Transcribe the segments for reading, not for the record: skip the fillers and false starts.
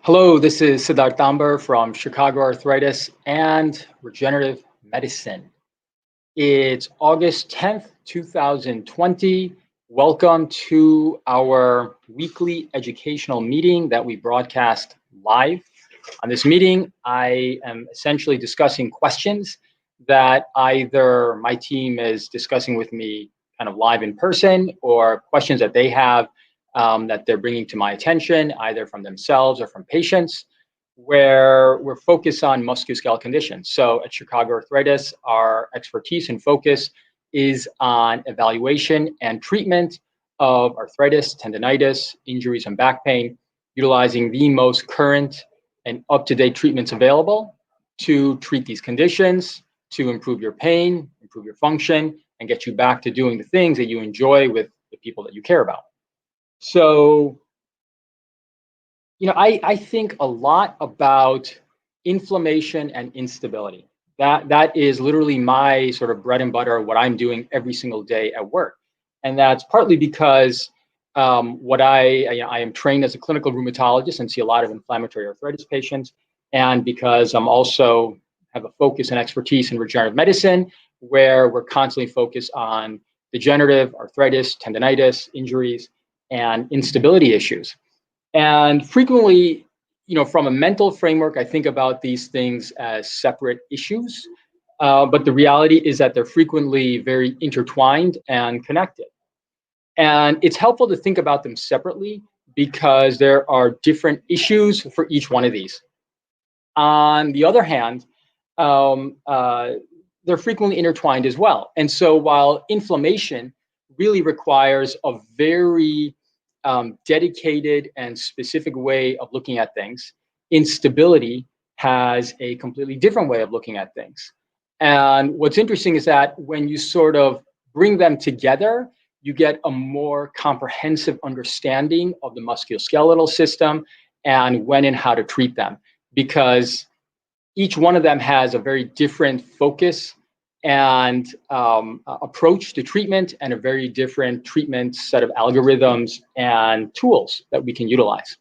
Hello, this is Siddharth Damber from Chicago Arthritis and Regenerative Medicine. It's August 10th, 2020. Welcome to our weekly educational meeting that we broadcast live. On this meeting, I am essentially discussing questions that either my team is discussing with me kind of live in person, or questions that they have that they're bringing to my attention, either from themselves or from patients, where we're focused on musculoskeletal conditions. So at Chicago Arthritis, our expertise and focus is on evaluation and treatment of arthritis, tendinitis, injuries, and back pain, utilizing the most current and up-to-date treatments available to treat these conditions, to improve your pain, improve your function, and get you back to doing the things that you enjoy with the people that you care about. So, I think a lot about inflammation and instability. That is literally my sort of bread and butter, what I'm doing every single day at work. And that's partly because I am trained as a clinical rheumatologist and see a lot of inflammatory arthritis patients, and because I'm also have a focus and expertise in regenerative medicine, where we're constantly focused on degenerative arthritis, tendinitis, injuries, and instability issues. And frequently, from a mental framework, I think about these things as separate issues, but the reality is that they're frequently very intertwined and connected. And it's helpful to think about them separately because there are different issues for each one of these. On the other hand, they're frequently intertwined as well. And so while inflammation really requires a very dedicated and specific way of looking at things, instability has a completely different way of looking at things. And what's interesting is that when you sort of bring them together, you get a more comprehensive understanding of the musculoskeletal system and when and how to treat them, because each one of them has a very different focus and approach to treatment, and a very different treatment set of algorithms and tools that we can utilize.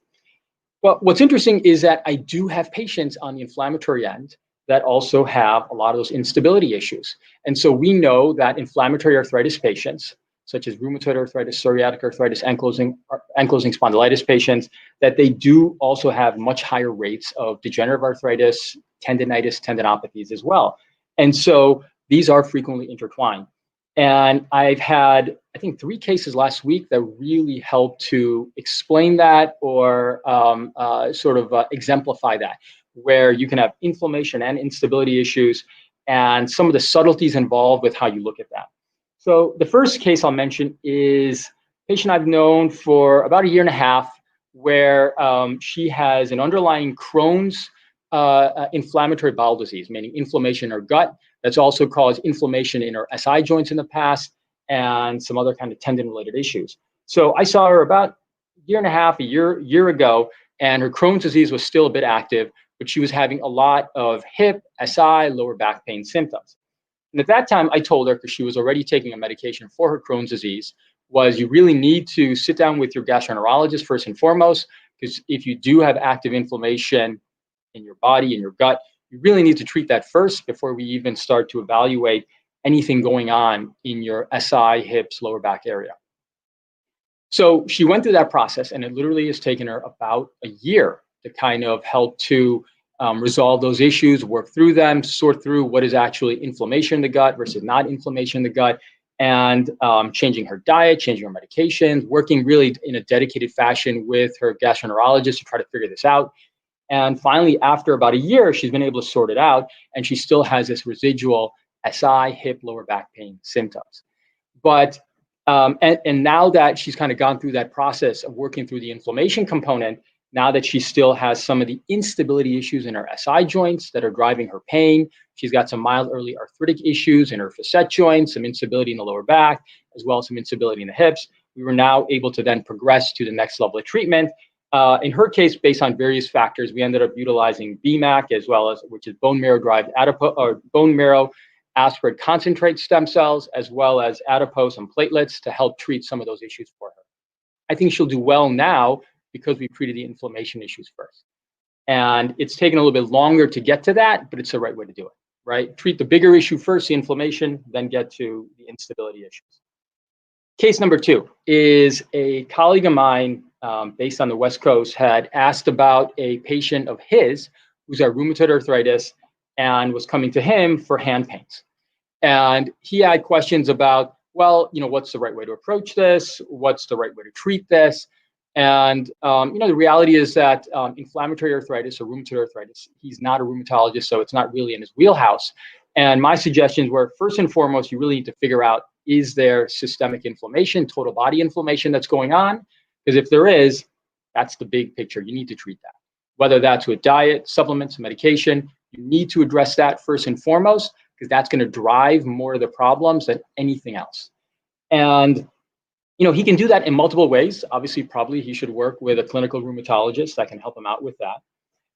But what's interesting is that I do have patients on the inflammatory end that also have a lot of those instability issues. And so we know that inflammatory arthritis patients, such as rheumatoid arthritis, psoriatic arthritis, ankylosing spondylitis patients, that they do also have much higher rates of degenerative arthritis, tendinitis, tendinopathies as well. And so these are frequently intertwined. And I've had, I think, 3 cases last week that really helped to explain that, or exemplify that, where you can have inflammation and instability issues and some of the subtleties involved with how you look at that. So the first case I'll mention is a patient I've known for about 1.5 years, where she has an underlying Chrons inflammatory bowel disease, meaning inflammation in her gut. That's also caused inflammation in her SI joints in the past, and some other kind of tendon-related issues. So I saw her about 1.5 years, a year ago, and her Crohn's disease was still a bit active, but she was having a lot of hip, SI, lower back pain symptoms. And at that time, I told her, because she was already taking a medication for her Crohn's disease, was you really need to sit down with your gastroenterologist first and foremost, because if you do have active inflammation in your body, in your gut, you really need to treat that first before we even start to evaluate anything going on in your SI, hips, lower back area. So she went through that process, and it literally has taken her about a year to kind of help to resolve those issues, work through them, sort through what is actually inflammation in the gut versus not inflammation in the gut, and changing her diet, changing her medications, working really in a dedicated fashion with her gastroenterologist to try to figure this out. And finally, after about a year, she's been able to sort it out, and she still has this residual SI, hip, lower back pain symptoms. But and now that she's kind of gone through that process of working through the inflammation component, now that she still has some of the instability issues in her SI joints that are driving her pain, she's got some mild early arthritic issues in her facet joints, some instability in the lower back, as well as some instability in the hips. We were now able to then progress to the next level of treatment. In her case, based on various factors, we ended up utilizing BMAC, as well as, which is bone marrow-derived bone marrow aspirate concentrate stem cells, as well as adipose and platelets to help treat some of those issues for her. I think she'll do well now because we treated the inflammation issues first. And it's taken a little bit longer to get to that, but it's the right way to do it, right? Treat the bigger issue first, the inflammation, then get to the instability issues. Case number 2 is a colleague of mine based on the West Coast had asked about a patient of his who's got rheumatoid arthritis and was coming to him for hand pains. And he had questions about, well, what's the right way to approach this? What's the right way to treat this? And, the reality is that inflammatory arthritis or rheumatoid arthritis, he's not a rheumatologist, so it's not really in his wheelhouse. And my suggestions were, first and foremost, you really need to figure out, is there systemic inflammation, total body inflammation that's going on? Because if there is, that's the big picture. You need to treat that. Whether that's with diet, supplements, medication, you need to address that first and foremost, because that's going to drive more of the problems than anything else. And he can do that in multiple ways. Obviously, probably he should work with a clinical rheumatologist that can help him out with that.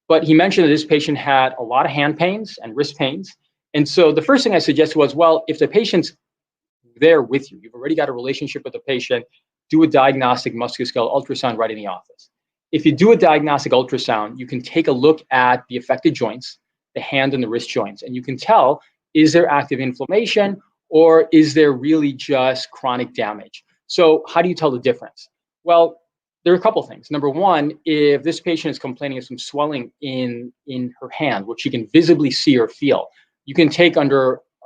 But he mentioned that this patient had a lot of hand pains and wrist pains. And so the first thing I suggested was, well, if the patient's there with you, you've already got a relationship with the patient, do a diagnostic musculoskeletal ultrasound right in the office. If you do a diagnostic ultrasound, you can take a look at the affected joints, the hand and the wrist joints, and you can tell, is there active inflammation or is there really just chronic damage? So how do you tell the difference? Well, there are a couple things. Number one, if this patient is complaining of some swelling in her hand, which you can visibly see or feel, you can take a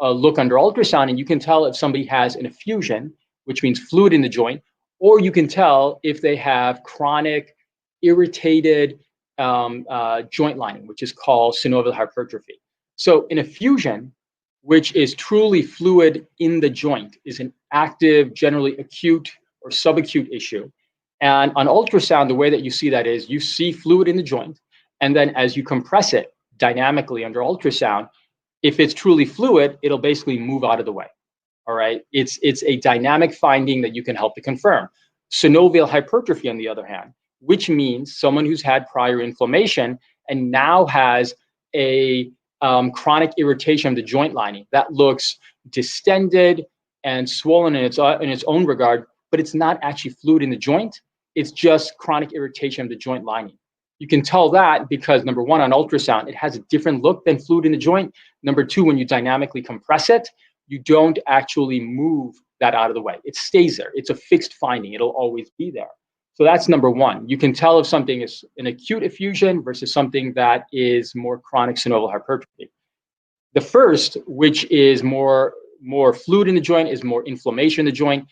look under ultrasound and you can tell if somebody has an effusion, which means fluid in the joint, or you can tell if they have chronic irritated joint lining, which is called synovial hypertrophy. So an effusion, which is truly fluid in the joint, is an active, generally acute or subacute issue. And on ultrasound, the way that you see that is you see fluid in the joint, and then as you compress it dynamically under ultrasound, if it's truly fluid, it'll basically move out of the way. All right. It's a dynamic finding that you can help to confirm. Synovial hypertrophy, on the other hand, which means someone who's had prior inflammation and now has a chronic irritation of the joint lining that looks distended and swollen in its own regard, but it's not actually fluid in the joint. It's just chronic irritation of the joint lining. You can tell that because, number one, on ultrasound, it has a different look than fluid in the joint. Number two, when you dynamically compress it, you don't actually move that out of the way. It stays there. It's a fixed finding. It'll always be there. So that's number one. You can tell if something is an acute effusion versus something that is more chronic synovial hypertrophy. The first, which is more fluid in the joint, is more inflammation in the joint,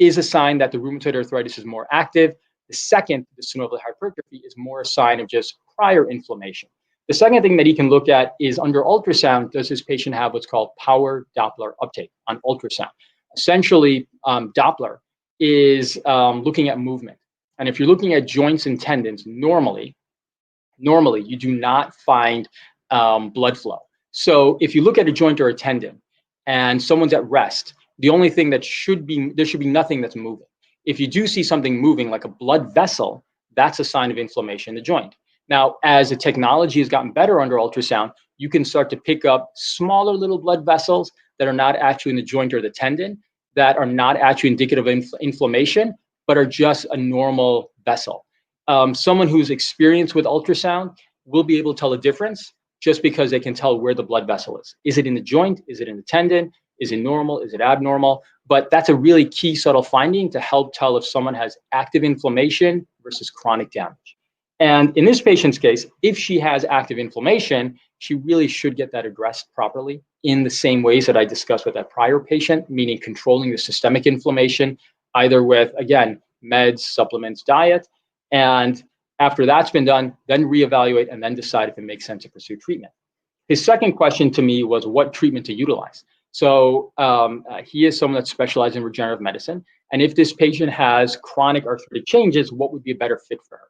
is a sign that the rheumatoid arthritis is more active. The second, the synovial hypertrophy, is more a sign of just prior inflammation. The second thing that he can look at is under ultrasound, does this patient have what's called power Doppler uptake on ultrasound? Essentially, Doppler is looking at movement. And if you're looking at joints and tendons, normally you do not find blood flow. So if you look at a joint or a tendon and someone's at rest, the only thing that there should be nothing that's moving. If you do see something moving like a blood vessel, that's a sign of inflammation in the joint. Now, as the technology has gotten better under ultrasound, you can start to pick up smaller little blood vessels that are not actually in the joint or the tendon, that are not actually indicative of inflammation, but are just a normal vessel. Someone who's experienced with ultrasound will be able to tell the difference just because they can tell where the blood vessel is. Is it in the joint? Is it in the tendon? Is it normal? Is it abnormal? But that's a really key subtle finding to help tell if someone has active inflammation versus chronic damage. And in this patient's case, if she has active inflammation, she really should get that addressed properly in the same ways that I discussed with that prior patient, meaning controlling the systemic inflammation, either with, again, meds, supplements, diet. And after that's been done, then reevaluate and then decide if it makes sense to pursue treatment. His second question to me was what treatment to utilize. So he is someone that specializes in regenerative medicine. And if this patient has chronic arthritic changes, what would be a better fit for her?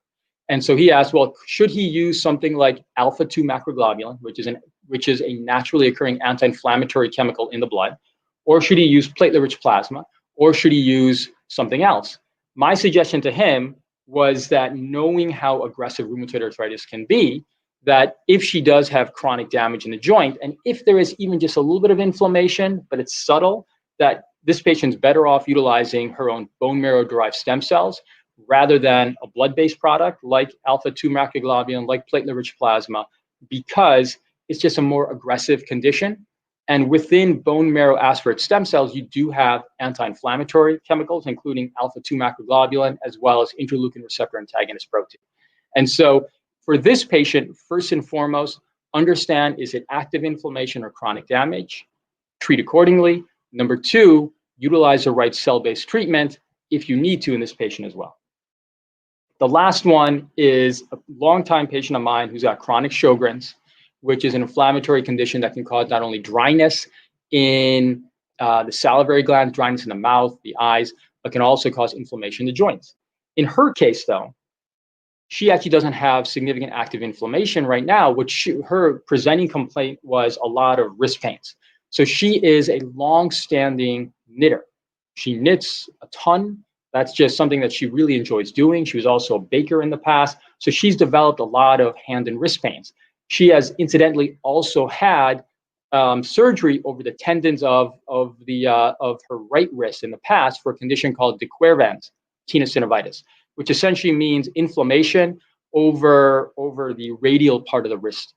And so he asked, well, should he use something like alpha-2 macroglobulin, which is a naturally occurring anti-inflammatory chemical in the blood, or should he use platelet-rich plasma, or should he use something else? My suggestion to him was that knowing how aggressive rheumatoid arthritis can be, that if she does have chronic damage in the joint, and if there is even just a little bit of inflammation, but it's subtle, that this patient's better off utilizing her own bone marrow-derived stem cells rather than a blood-based product like alpha-2 macroglobulin, like platelet-rich plasma, because it's just a more aggressive condition. And within bone marrow aspirate stem cells, you do have anti-inflammatory chemicals, including alpha-2 macroglobulin, as well as interleukin receptor antagonist protein. And so for this patient, first and foremost, understand, is it active inflammation or chronic damage? Treat accordingly. Number two, utilize the right cell-based treatment if you need to in this patient as well. The last one is a longtime patient of mine who's got chronic sjogrens, which is an inflammatory condition that can cause not only dryness in the salivary glands, dryness in the mouth, the eyes, but can also cause inflammation in the joints. In her case, though, she actually doesn't have significant active inflammation right now, her presenting complaint was a lot of wrist pains. So she is a long-standing knitter. She knits a ton. That's just something that she really enjoys doing. She was also a baker in the past. So she's developed a lot of hand and wrist pains. She has incidentally also had surgery over the tendons of her right wrist in the past for a condition called de Quervain's tenosynovitis, which essentially means inflammation over the radial part of the wrist.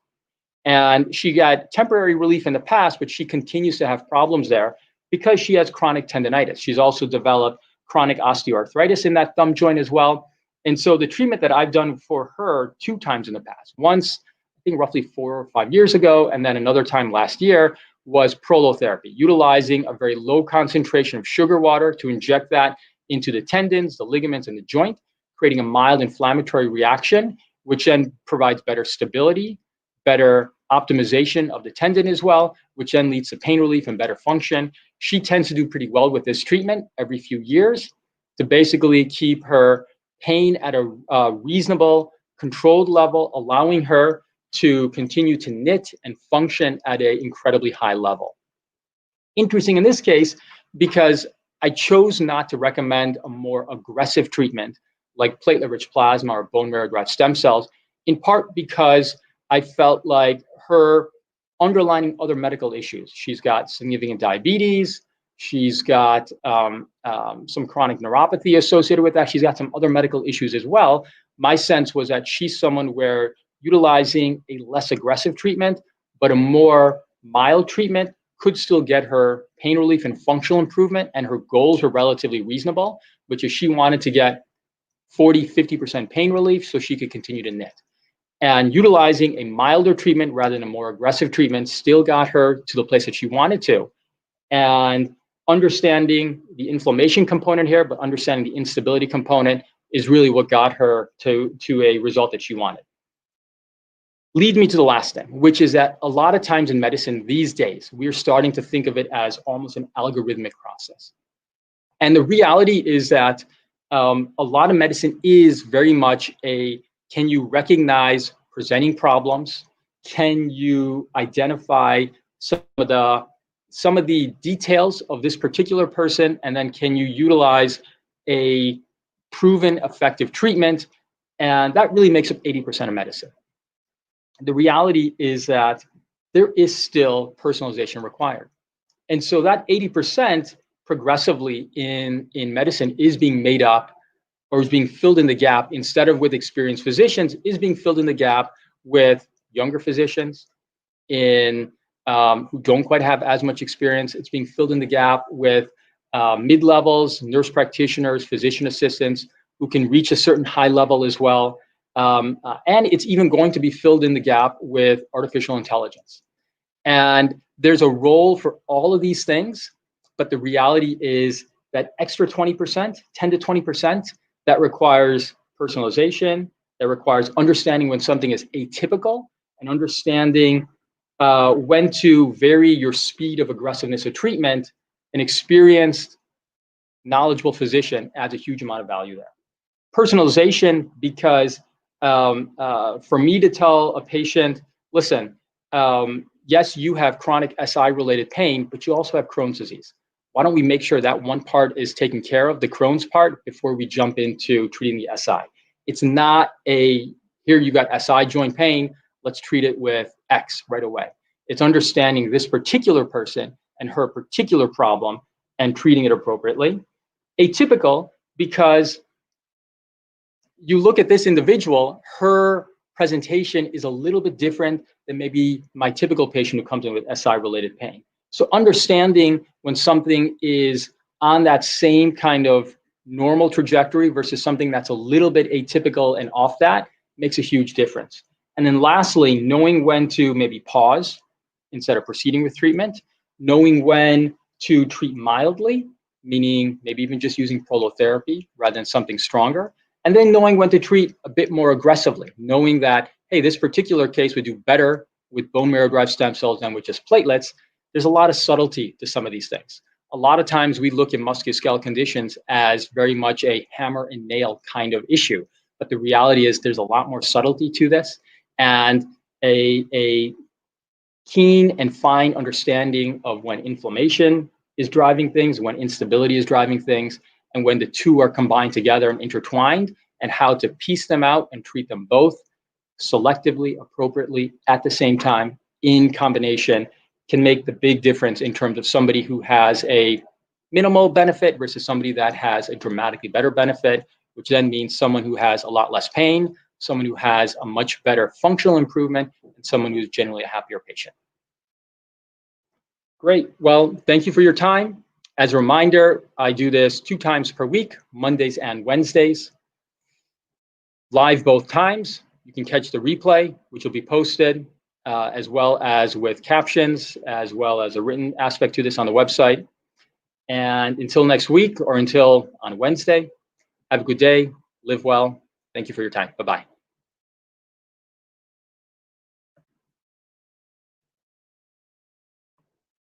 And she got temporary relief in the past, but she continues to have problems there because she has chronic tendinitis. She's also developed chronic osteoarthritis in that thumb joint as well. And so the treatment that I've done for her 2 times in the past, once, I think roughly 4 or 5 years ago, and then another time last year, was prolotherapy, utilizing a very low concentration of sugar water to inject that into the tendons, the ligaments, and the joint, creating a mild inflammatory reaction, which then provides better stability, better optimization of the tendon as well, which then leads to pain relief and better function. She tends to do pretty well with this treatment every few years to basically keep her pain at a reasonable, controlled level, allowing her to continue to knit and function at an incredibly high level. Interesting in this case, because I chose not to recommend a more aggressive treatment like platelet-rich plasma or bone marrow-derived stem cells, in part because I felt like her underlying other medical issues. She's got significant diabetes. She's got some chronic neuropathy associated with that. She's got some other medical issues as well. My sense was that she's someone where utilizing a less aggressive treatment, but a more mild treatment could still get her pain relief and functional improvement, and her goals were relatively reasonable, which is she wanted to get 40, 50% pain relief so she could continue to knit. And utilizing a milder treatment rather than a more aggressive treatment still got her to the place that she wanted to. And understanding the inflammation component here, but understanding the instability component is really what got her to a result that she wanted. Lead me to the last thing, which is that a lot of times in medicine these days, we're starting to think of it as almost an algorithmic process. And the reality is that a lot of medicine is very much can you recognize presenting problems? Can you identify some of the details of this particular person? And then can you utilize a proven effective treatment? And that really makes up 80% of medicine. The reality is that there is still personalization required. And so that 80% progressively in medicine is being made up, or is being filled in the gap, instead of with experienced physicians, is being filled in the gap with younger physicians who don't quite have as much experience. It's being filled in the gap with mid-levels, nurse practitioners, physician assistants who can reach a certain high level as well. And it's even going to be filled in the gap with artificial intelligence. And there's a role for all of these things, but the reality is that extra 20%, 10 to 20%, that requires personalization, that requires understanding when something is atypical, and understanding when to vary your speed of aggressiveness of treatment. An experienced, knowledgeable physician adds a huge amount of value there. Personalization, because for me to tell a patient, listen, yes, you have chronic SI-related pain, but you also have Crohn's disease. Why don't we make sure that one part is taken care of, the Crohn's part, before we jump into treating the SI? It's not here you got SI joint pain, let's treat it with X right away. It's understanding this particular person and her particular problem and treating it appropriately. Atypical, because you look at this individual, her presentation is a little bit different than maybe my typical patient who comes in with SI-related pain. So understanding when something is on that same kind of normal trajectory versus something that's a little bit atypical and off that makes a huge difference. And then lastly, knowing when to maybe pause instead of proceeding with treatment, knowing when to treat mildly, meaning maybe even just using prolotherapy rather than something stronger, and then knowing when to treat a bit more aggressively, knowing that, hey, this particular case would do better with bone marrow-derived stem cells than with just platelets. There's a lot of subtlety to some of these things. A lot of times we look at musculoskeletal conditions as very much a hammer and nail kind of issue, but the reality is there's a lot more subtlety to this, and a keen and fine understanding of when inflammation is driving things, when instability is driving things, and when the two are combined together and intertwined, and how to piece them out and treat them both selectively, appropriately, at the same time, in combination, can make the big difference in terms of somebody who has a minimal benefit versus somebody that has a dramatically better benefit, which then means someone who has a lot less pain, someone who has a much better functional improvement, and someone who's generally a happier patient. Great. Well, thank you for your time. As a reminder, I do this 2 times per week, Mondays and Wednesdays, live both times. You can catch the replay, which will be posted, as well as with captions, as well as a written aspect to this on the website. And until next week, or until on Wednesday, have a good day, live well. Thank you for your time. Bye-bye.